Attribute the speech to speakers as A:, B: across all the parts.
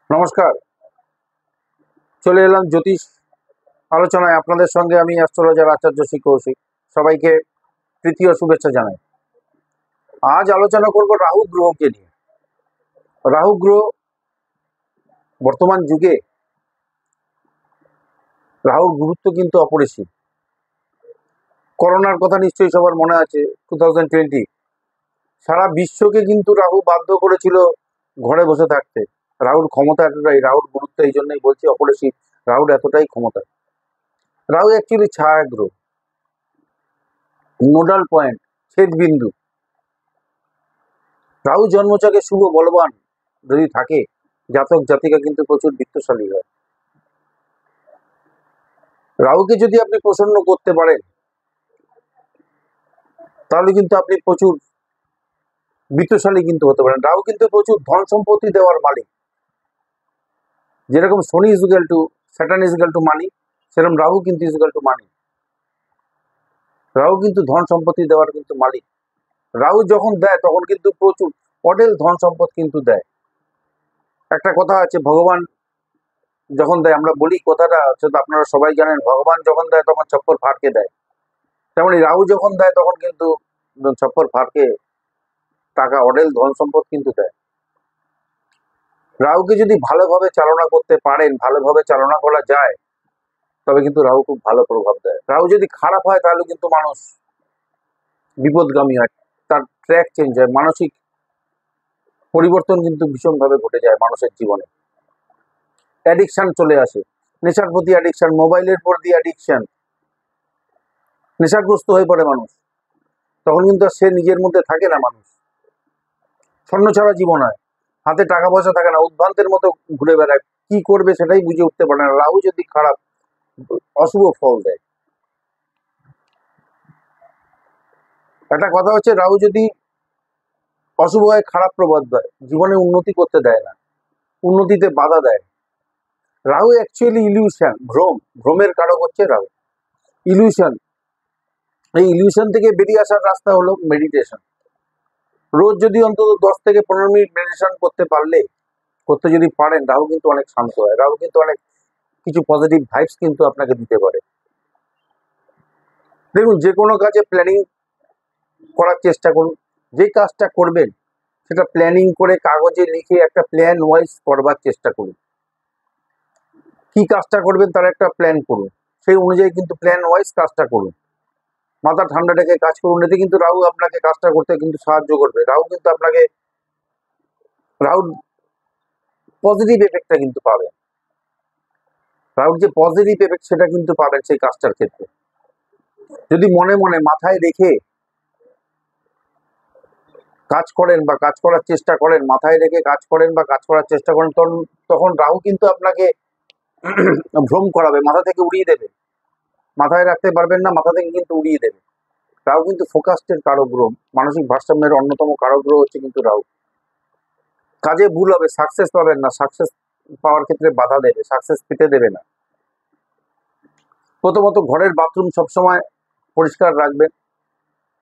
A: নমস্কার, চলে এলাম জ্যোতিষ আলোচনায়। আপনাদের সঙ্গে আমি অ্যাস্ট্রোলজার আচার্য শ্রী কৌশিক। সবাইকে তৃতীয় শুভেচ্ছা জানাই। আজ আলোচনা করব রাহু গ্রহকে নিয়ে। রাহু গ্রহ বর্তমান যুগে রাহুর গুরুত্ব কিন্তু অপরিসীম। করোনার কথা নিশ্চয়ই সবার মনে আছে, 2020 সারা বিশ্বকে কিন্তু রাহু বাধ্য করেছিল ঘরে বসে থাকতে। রাহুর ক্ষমতা এতটাই, রাহুর গুরুত্ব এই জন্যই বলছি অপরিসীম। রাহুর এতটাই ক্ষমতা। রাহু অ্যাকচুয়ালি ছায়া গ্রহ, নোডাল পয়েন্ট, ছেদ বিন্দু। রাহু জন্মছকে শুভ বলবান যদি থাকে, জাতক জাতিকা কিন্তু প্রচুর বিত্তশালী হয়। রাহুকে যদি আপনি প্রসন্ন করতে পারেন তাহলে কিন্তু আপনি প্রচুর বিত্তশালী কিন্তু হতে পারেন। রাহু কিন্তু প্রচুর ধন সম্পত্তি দেওয়ার মালিক। যেরকম Shani is equal to Saturn is equal to money, সেরকম রাহু কিন্তু is equal to money. Rahu কিন্তু ধন সম্পত্তি দেওয়ার কিন্তু মালিক। রাহু যখন দেয় তখন কিন্তু প্রচুর অঢেল ধন সম্পদ কিন্তু দেয়। একটা কথা আছে, ভগবান যখন দেয়, আমরা বলি কথাটা সেটা আপনারা সবাই জানেন, ভগবান যখন দেয় তখন চক্কর ফাটকে দেয়। তেমনি রাহু যখন দেয় তখন কিন্তু চক্কর ফাটকে টাকা, অঢেল ধন সম্পদ কিন্তু দেয়। রাহুকে যদি ভালোভাবে চালনা করতে পারেন, ভালোভাবে চালনা করা যায়, তবে কিন্তু রাহু খুব ভালো প্রভাব দেয়। রাহু যদি খারাপ হয় তাহলে কিন্তু মানুষ বিপদগামী হয়, তার ট্র্যাক চেঞ্জ হয়, মানসিক পরিবর্তন কিন্তু ভীষণভাবে ঘটে যায় মানুষের জীবনে। অ্যাডিকশন চলে আসে, নেশার প্রতি অ্যাডিকশন, মোবাইলের প্রতি অ্যাডিকশন, নেশাগ্রস্ত হয়ে পড়ে মানুষ। তখন কিন্তু সে নিজের মধ্যে থাকে না, মানুষ ছন্নছাড়া জীবন হয়, হাতে টাকা পয়সা থাকে না, উদ্ভ্রান্তের মতো ঘুরে বেড়ায়, কি করবে সেটাই বুঝে উঠতে পারে না। রাহু যদি খারাপ, অশুভ ফল দেয়। একটা কথা হচ্ছে, রাহু যদি অশুভ হয়, খারাপ প্রভাব দেয়, জীবনে উন্নতি করতে দেয় না, উন্নতিতে বাধা দেয়। রাহু অ্যাকচুয়ালি ইলিউশন, ভ্রম, ভ্রমের কারক হচ্ছে রাহু, ইলিউশন। এই ইলিউশন থেকে বেরিয়ে আসার রাস্তা হলো মেডিটেশন। রোজ যদি অন্তত 10 থেকে 15 মিনিট মেডিটেশন করতে যদি পারেন, রাহু কিন্তু অনেক শান্ত হয়। রাহু কিন্তু অনেক কিছু পজিটিভ ভাইবস কিন্তু আপনাকে দিতে পারে। দেখুন, যে কোনো কাজে প্ল্যানিং করার চেষ্টা করুন। যে কাজটা করবেন সেটা প্ল্যানিং করে কাগজে লিখে একটা প্ল্যান ওয়াইজ করবার চেষ্টা করুন। কি কাজটা করবেন তার একটা প্ল্যান করুন, সেই অনুযায়ী কিন্তু প্ল্যান ওয়াইজ কাজটা করুন। মাথা ঠান্ডা রেখে কাজ করুন, এতে কিন্তু রাহু আপনাকে কাজটা করতে কিন্তু সাহায্য করবে। রাহু কিন্তু আপনাকে, রাহুর পজিটিভ এফেক্টটা কিন্তু পাবেন। রাহুর যে পজিটিভ এফেক্ট সেটা কিন্তু পাবেন সেই কাজটার ক্ষেত্রে। যদি মনে মনে মাথায় রেখে কাজ করেন বা কাজ করার চেষ্টা করেন, মাথায় রেখে কাজ করেন বা কাজ করার চেষ্টা করেন, তখন রাহু কিন্তু আপনাকে ভ্রম করাবে, মাথা থেকে উড়িয়ে দেবে। মাথায় রাখতে পারবেন না, মাথা থেকে কিন্তু উড়িয়ে দেবে। রাহু কিন্তু ফোকাস্টের কারক গ্রহ, মানসিক ভারসাম্যের অন্যতম কারক গ্রহ হচ্ছে কিন্তু রাহু। কাজে ভুল হবে, সাকসেস পাবেন না, সাকসেস পাওয়ার ক্ষেত্রে বাধা দেবে, সাকসেস পেতে দেবে না। প্রথমত ঘরের বাথরুম সবসময় পরিষ্কার রাখবেন,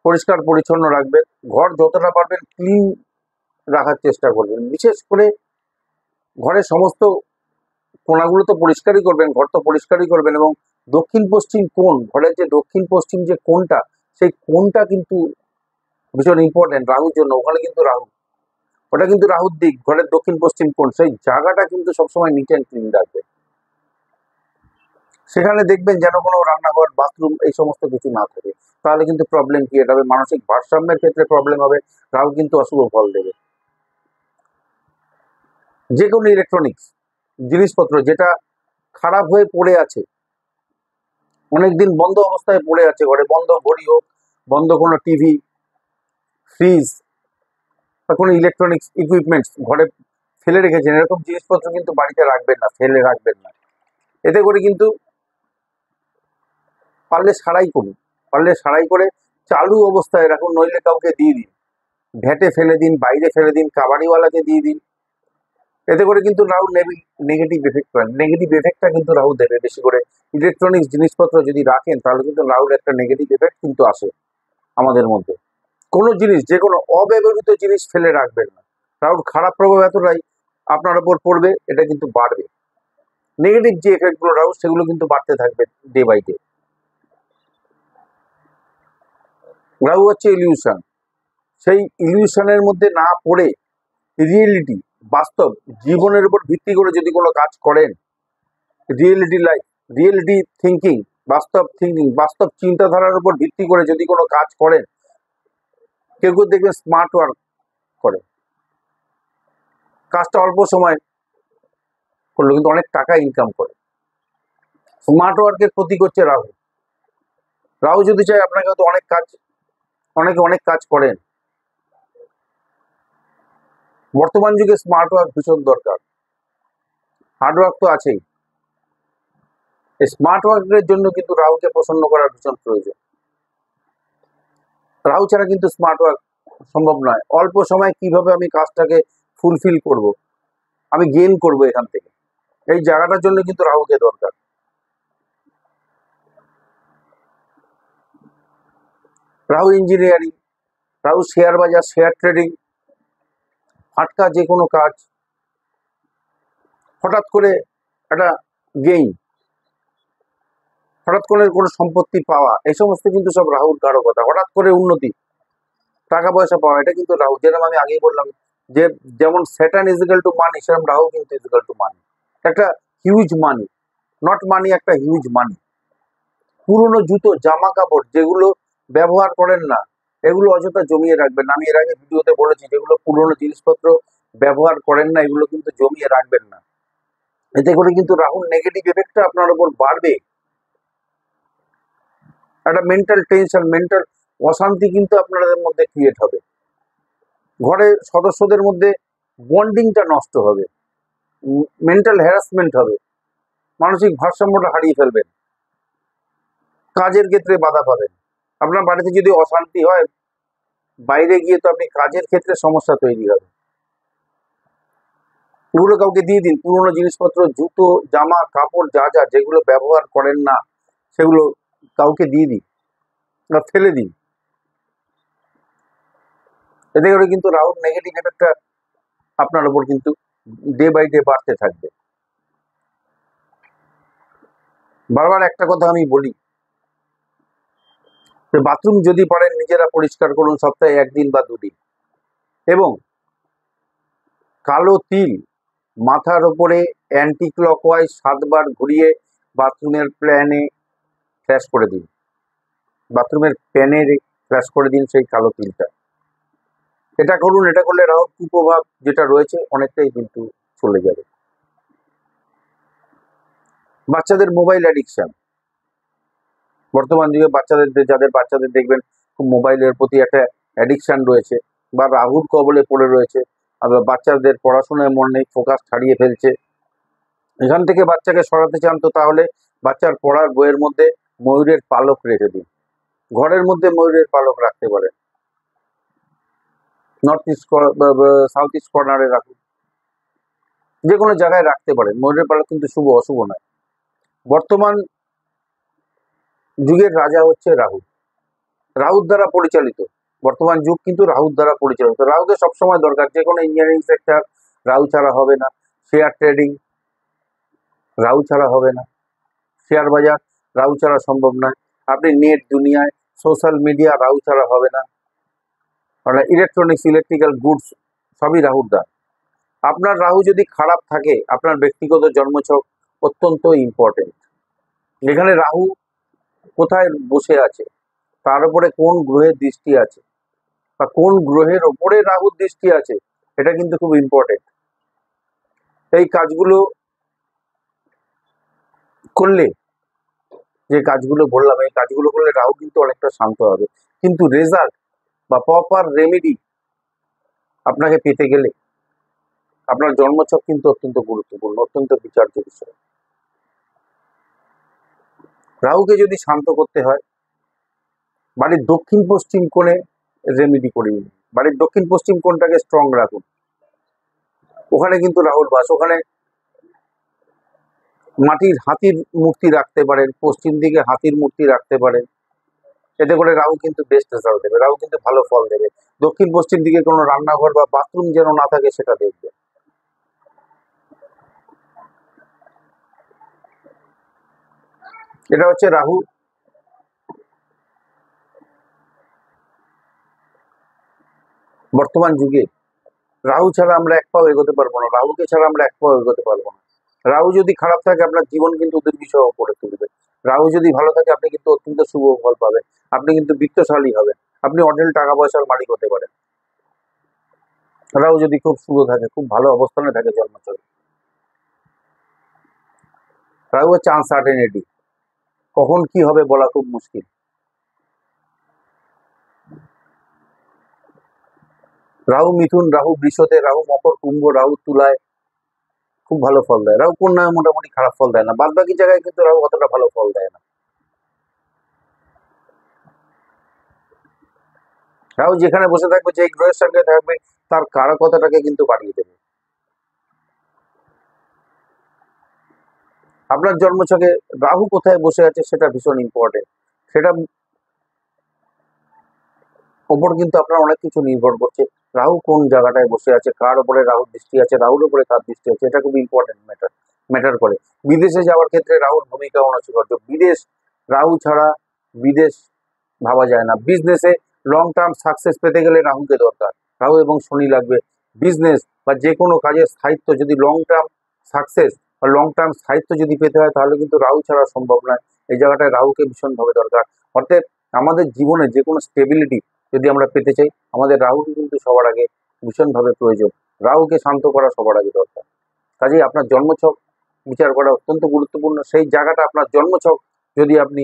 A: পরিষ্কার পরিচ্ছন্ন রাখবেন। ঘর যতটা পারবেন ক্লিন রাখার চেষ্টা করবেন। বিশেষ করে ঘরের সমস্ত কোণাগুলো তো পরিষ্কারই করবেন, ঘর তো পরিষ্কারই করবেন। এবং দক্ষিণ পশ্চিম কোণ, ঘরের যে দক্ষিণ পশ্চিম যে কোণটা, সেই কোণটা কিন্তু ভীষণ ইম্পর্টেন্ট রাহুর জন্য। ওখানে কিন্তু রাহু, ওটা কিন্তু রাহুর দিক, ঘরের দক্ষিণ পশ্চিম কোণ, সেই জায়গাটা কিন্তু সবসময় নিট অ্যান্ড ক্লিন রাখবে। সেখানে দেখবেন যেন কোনো রান্নাঘর, বাথরুম এই সমস্ত কিছু না থাকে, তাহলে কিন্তু প্রবলেম ক্রিয়েট হবে, মানসিক ভারসাম্যের ক্ষেত্রে প্রবলেম হবে। রাহু কিন্তু অশুভ ফল দেবে। যে কোনো ইলেকট্রনিক্স জিনিসপত্র যেটা খারাপ হয়ে পড়ে আছে, অনেকদিন বন্ধ অবস্থায় পড়ে আছে ঘরে, বন্ধ ঘড়ি হোক, বন্ধ কোনো টিভি, ফ্রিজ বা কোনো ইলেকট্রনিক্স ইকুইপমেন্টস ঘরে ফেলে রেখেছেন, এরকম জিনিসপত্র কিন্তু বাড়িতে রাখবেন না, ফেলে রাখবেন না। এতে করে কিন্তু পারলে সারাই করুন, পারলে সারাই করে চালু অবস্থায় রাখুন, নইলে কাউকে দিয়ে দিন, ঘেটে ফেলে দিন, বাইরে ফেলে দিন, কাবাড়িওয়ালাকে দিয়ে দিন। এতে করে কিন্তু রাহু নেগেটিভ এফেক্ট পায়, নেগেটিভ এফেক্টটা কিন্তু রাহু দেবে বেশি করে। ইলেকট্রনিক্স জিনিসপত্র যদি রাখেন তাহলে কিন্তু রাহুর একটা নেগেটিভ এফেক্ট কিন্তু আসে আমাদের মধ্যে। কোনো জিনিস, যে কোনো অব্যবহৃত জিনিস ফেলে রাখবেন না। রাহুর খারাপ প্রভাব এতটাই, আপনার উপর পড়বে, এটা কিন্তু বাড়বে। নেগেটিভ যে এফেক্টগুলো রাহু, সেগুলো কিন্তু বাড়তে থাকবে ডে বাই ডে। রাহু হচ্ছে ইলিউশন, সেই ইলিউশনের মধ্যে না পড়ে রিয়েলিটি, বাস্তব জীবনের উপর ভিত্তি করে যদি কোনো কাজ করেন, রিয়েলিটি লাইফ, রিয়েলিটি থিঙ্কিং, বাস্তব চিন্তাধারার উপর ভিত্তি করে যদি কোনো কাজ করেন, কেউ কেউ দেখবেন স্মার্ট ওয়ার্ক করে, কাজটা অল্প সময় করলো কিন্তু অনেক টাকা ইনকাম করে। স্মার্ট ওয়ার্কের প্রতীক হচ্ছে রাহু। রাহু যদি চায় আপনাকে হয়তো অনেক কাজ করেন। বর্তমান যুগে স্মার্ট ওয়ার্ক ভীষণ দরকার, হার্ড ওয়ার্ক তো আছেই। এই স্মার্ট ওয়ার্কের জন্য কিন্তু রাহুকে প্রসন্ন করার ভীষণ প্রয়োজন। রাহু ছাড়া কিন্তু স্মার্ট ওয়ার্ক সম্ভব নয়। অল্প সময় কিভাবে আমি কাজটাকে ফুলফিল করব, আমি গেইন করব এখান থেকে, এই জায়গাটার জন্য কিন্তু রাহুকে দরকার। রাহু ইঞ্জিনিয়ারিং, রাহু শেয়ার বাজার, শেয়ার ট্রেডিং, ফাটকা যে কোনো কাজ, হঠাৎ করে একটা গেইন, হঠাৎ করে কোনো সম্পত্তি পাওয়া, এই সমস্ত কিন্তু সব রাহুর কারকতা। হঠাৎ করে উন্নতি, টাকা পয়সা পাওয়া, এটা কিন্তু রাহু। যেরকম আমি আগেই বললাম যে যেমন স্যাটার্ন ইজিক্যাল টু মানি, সেরকম রাহু কিন্তু ইজিক্যাল টু মানি, একটা হিউজ মানি, নট মানি, একটা হিউজ মানি। পুরনো জুতো, জামা কাপড় যেগুলো ব্যবহার করেন না, এগুলো অযথা জমিয়ে রাখবেন না। আমি এর আগে ভিডিওতে বলেছি, যেগুলো পুরনো জিনিসপত্র ব্যবহার করেন না, এগুলো কিন্তু জমিয়ে রাখবেন না। এতে করে কিন্তু রাহুর নেগেটিভ এফেক্টটা আপনার উপর বাড়বে। একটা মেন্টাল টেনশন, মেন্টাল অশান্তি কিন্তু আপনাদের মধ্যে ক্রিয়েট হবে। ঘরের সদস্যদের মধ্যে বন্ডিংটা নষ্ট হবে, মেন্টাল হ্যারাসমেন্ট হবে, মানসিক ভারসাম্যটা হারিয়ে ফেলবেন, কাজের ক্ষেত্রে বাধা পাবেন। আপনার বাড়িতে যদি অশান্তি হয়, বাইরে গিয়ে তো আপনি কাজের ক্ষেত্রে সমস্যা তৈরি হবে। এগুলো কাউকে দিয়ে দিন, পুরোনো জিনিসপত্র, জুতো, জামা কাপড়, যেগুলো ব্যবহার করেন না, সেগুলো কাউকে দিয়ে দিন বা ফেলে দিন। এতে করে কিন্তু রাহুর নেগেটিভ এফেক্টটা আপনার উপর কিন্তু ডে বাই ডে বাড়তে থাকবে। বারবার একটা কথা আমি বলি, বাথরুম যদি পারেন নিজেরা পরিষ্কার করুন সপ্তাহে 1 দিন বা 2 দিন, এবং কালো তিল মাথার ওপরে অ্যান্টি ক্লকওয়াইজ 7 বার ঘুরিয়ে বাথরুমের প্ল্যানে ফ্ল্যাশ করে দিন, বাথরুমের প্যানে ফ্ল্যাশ করে দিন সেই কালো তিলটা। এটা করুন, এটা করলে রাহুর কুপ্রভাব যেটা রয়েছে অনেকটাই কিন্তু চলে যাবে। বাচ্চাদের মোবাইল অ্যাডিকশন, বর্তমান যুগে যাদের বাচ্চাদের দেখবেন খুব মোবাইলের প্রতি একটা অ্যাডিকশন রয়েছে, বা রাহুর কবলে পড়ে রয়েছে, আবার বাচ্চাদের পড়াশোনায় মন নেই, ফোকাস হারিয়ে ফেলছে। এখান থেকে বাচ্চাকে সরাতে চান তো তাহলে বাচ্চার পড়ার বইয়ের মধ্যে ময়ূরের পালক রেখে দিন, ঘরের মধ্যে ময়ূরের পালক রাখতে পারেন, নর্থ ইস্ট সাউথ ইস্ট কর্নারে রাখুন, যে কোনো জায়গায় রাখতে পারেন। ময়ূরের পালক কিন্তু শুভ, অশুভ নয়। বর্তমান যুগের রাজা হচ্ছে রাহু, রাহুর দ্বারা পরিচালিত। বর্তমান যুগ কিন্তু রাহুর দ্বারা পরিচালিত। রাহুকে সবসময় দরকার, যে কোনো ইঞ্জিনিয়ারিং সেক্টর রাহু ছাড়া হবে না, শেয়ার ট্রেডিং রাহু ছাড়া হবে না, শেয়ার বাজার রাহু ছাড়া সম্ভব নয়। আপনি নেট দুনিয়ায়, সোশ্যাল মিডিয়া রাহু ছাড়া হবে না, মানে ইলেকট্রনিক্স, ইলেকট্রিক্যাল গুডস সবই রাহুর দ্বার। আপনার রাহু যদি খারাপ থাকে, আপনার ব্যক্তিগত জন্মছক অত্যন্ত ইম্পর্টেন্ট। যেখানে রাহু কোথায় বসে আছে, তার উপরে কোন গ্রহের দৃষ্টি আছে, বা কোন গ্রহের ওপরে রাহুর দৃষ্টি আছে, এটা কিন্তু খুব ইম্পর্টেন্ট। এই কাজগুলো করলে, যে কাজগুলো বললাম, এই কাজগুলো করলে রাহু কিন্তু অনেকটা শান্ত হবে। কিন্তু রেজাল্ট বা প্রপার রেমেডি আপনাকে পেতে গেলে আপনার জন্মছক কিন্তু অত্যন্ত গুরুত্বপূর্ণ, অত্যন্ত বিচার্য বিষয়। রাহুকে যদি শান্ত করতে হয়, বাড়ির দক্ষিণ পশ্চিম কোণে রেমেডি করে নিন। বাড়ির দক্ষিণ পশ্চিম কোণটাকে স্ট্রং রাখুন, ওখানে কিন্তু রাহুর বাস। ওখানে মাটির হাতির মূর্তি রাখতে পারেন, পশ্চিম দিকে হাতির মূর্তি রাখতে পারেন। এতে করে রাহু কিন্তু বেস্ট রেজাল্ট দেবে, রাহু কিন্তু ভালো ফল দেবে। দক্ষিণ পশ্চিম দিকে কোনো রান্নাঘর বা বাথরুম যেন না থাকে সেটা দেখবে। এটা হচ্ছে রাহু। বর্তমান যুগে রাহু ছাড়া আমরা এক পাও এগোতে পারবো না, রাহুকে ছাড়া আমরা এক পাও এগোতে পারবো না। রাহু যদি খারাপ থাকে আপনার জীবন কিন্তু দুর্বিষহ করে তুলবে। রাহু যদি ভালো থাকে আপনি কিন্তু অত্যন্ত শুভ ফল পাবেন, আপনি কিন্তু বিত্তশালী হবেন, আপনি অঢেল টাকা পয়সার মালিক হতে পারেন। রাহু যদি খুব শুভ থাকে, খুব ভালো অবস্থানে থাকে জন্মছকে। রাহু হচ্ছে আনসার্টেনিটি, কখন কি হবে বলা খুব মুশকিল। রাহু মিথুন, রাহু বৃষতে, রাহু মকর, কুম্ভ, রাহু তুলায় খুব ভালো ফল দেয়। রাহু কন্যায় মোটামুটি খারাপ ফল দেয় না, বাদ বাকি জায়গায় কিন্তু রাহু অতটা ভালো ফল দেয় না। রাহু যেখানে বসে থাকবে, যে গ্রহের সঙ্গে থাকবে, তার কারকতাটাকে কিন্তু বাড়িয়ে দেবে। আপনার জন্মছকে রাহু কোথায় বসে আছে সেটা ভীষণ ইম্পর্টেন্ট, সেটা ওপর কিন্তু আপনার অনেক কিছু নির্ভর করছে। রাহু কোন জায়গাটায় বসে আছে, কার উপরে রাহুর দৃষ্টি আছে, রাহুর উপরে কার দৃষ্টি আছে, এটা খুব ইম্পর্টেন্ট ম্যাটার করে। বিদেশে যাওয়ার ক্ষেত্রে রাহুর ভূমিকা অনস্বীকার্য। বিদেশ, রাহু ছাড়া বিদেশ ভাবা যায় না। বিজনেসে লং টার্ম সাকসেস পেতে গেলে রাহুকে দরকার, রাহু এবং শনি লাগবে। বিজনেস বা যে কোনো কাজের স্থায়িত্ব যদি লং টার্ম সাকসেস বা লং টার্ম স্থায়িত্ব যদি পেতে হয়, তাহলে কিন্তু রাহু ছাড়া সম্ভব নয়। এই জায়গাটায় রাহুকে ভীষণভাবে দরকার। অর্থাৎ আমাদের জীবনে যে কোনো স্টেবিলিটি যদি আমরা পেতে চাই, আমাদের রাহুকে কিন্তু সবার আগে ভীষণভাবে প্রয়োজন। রাহুকে শান্ত করা সবার আগে দরকার। কাজেই আপনার জন্মছক বিচার করা অত্যন্ত গুরুত্বপূর্ণ। সেই জায়গাটা আপনার জন্মছক যদি আপনি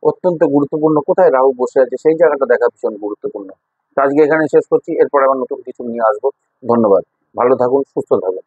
A: অত্যন্ত গুরুত্বপূর্ণ, কোথায় রাহু বসে আছে সেই জায়গাটা দেখা ভীষণ গুরুত্বপূর্ণ। তো আজকে এখানে শেষ করছি, এরপর আবার নতুন কিছু নিয়ে আসবো। ধন্যবাদ, ভালো থাকুন, সুস্থ থাকুন।